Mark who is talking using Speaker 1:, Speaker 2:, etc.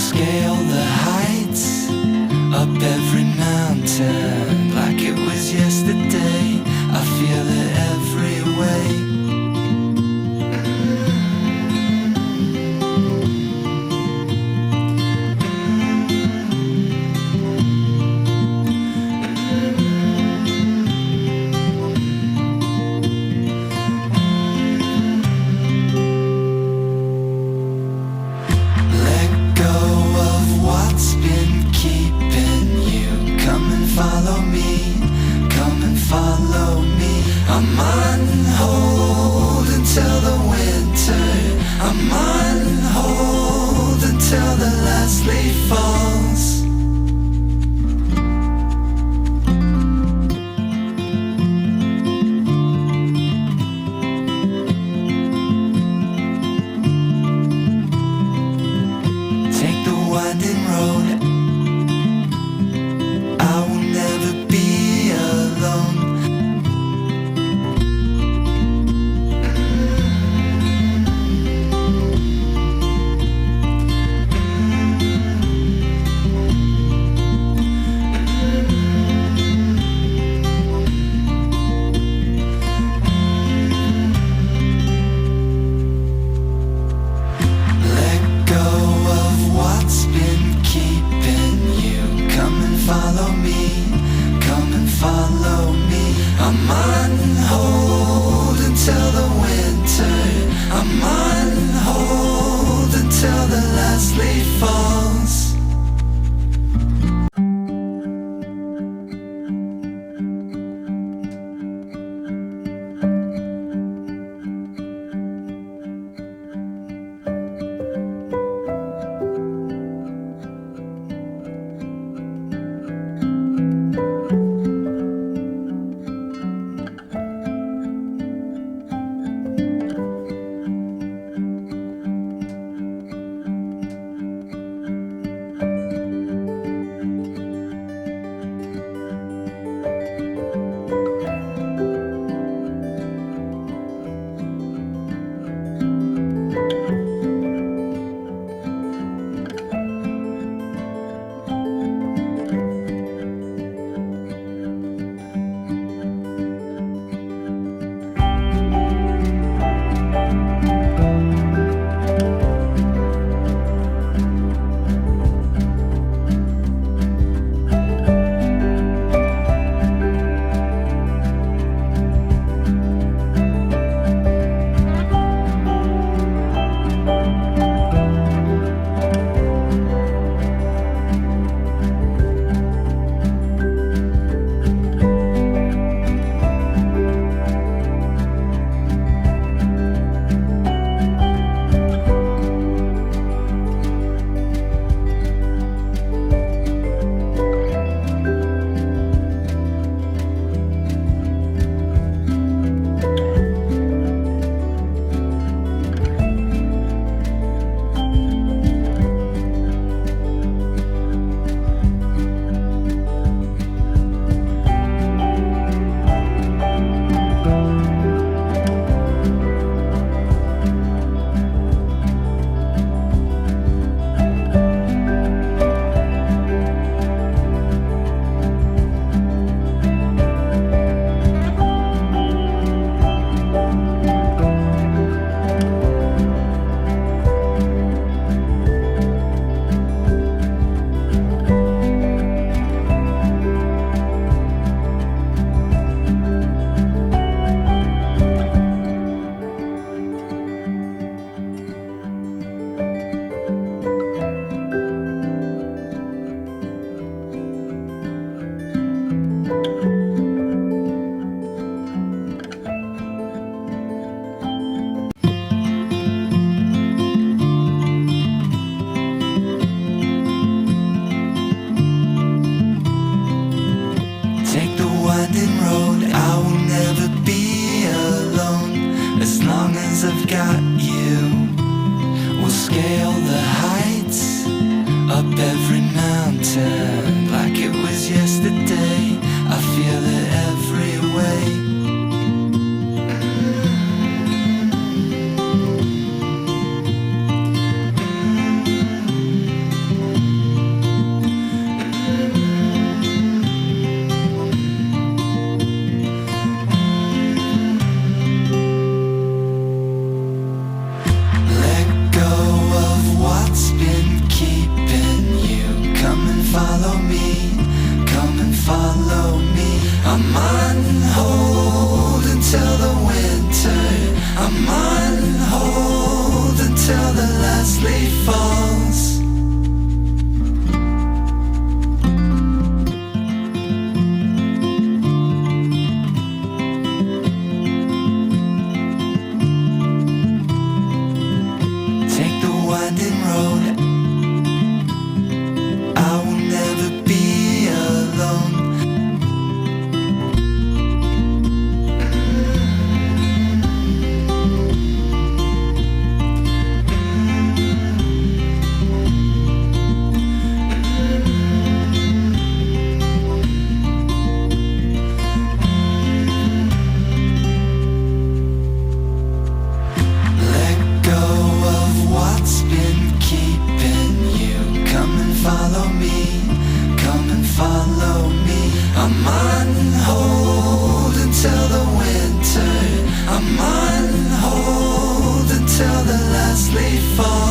Speaker 1: scale the heights, up every mountain like it was yesterday. I feel it every way. Follow me, come and follow me. I'm on hold until the winter. I'm on hold until the last leaf falls. Take the winding road. Follow me, come and follow me. I'm on hold until the winter. I'm on hold until the last leaf falls. I've got you. We'll scale the heights, up every mountain like it was yesterday. I feel it every way. follow me. I'm on hold until the winter. I'm on hold until the last leaf falls. Take the winding road. I will never be alone. Let go of what's been keeping you. Come and follow me. Come and follow me. I'm on hold until the winter. I'm on hold until the last leaf falls.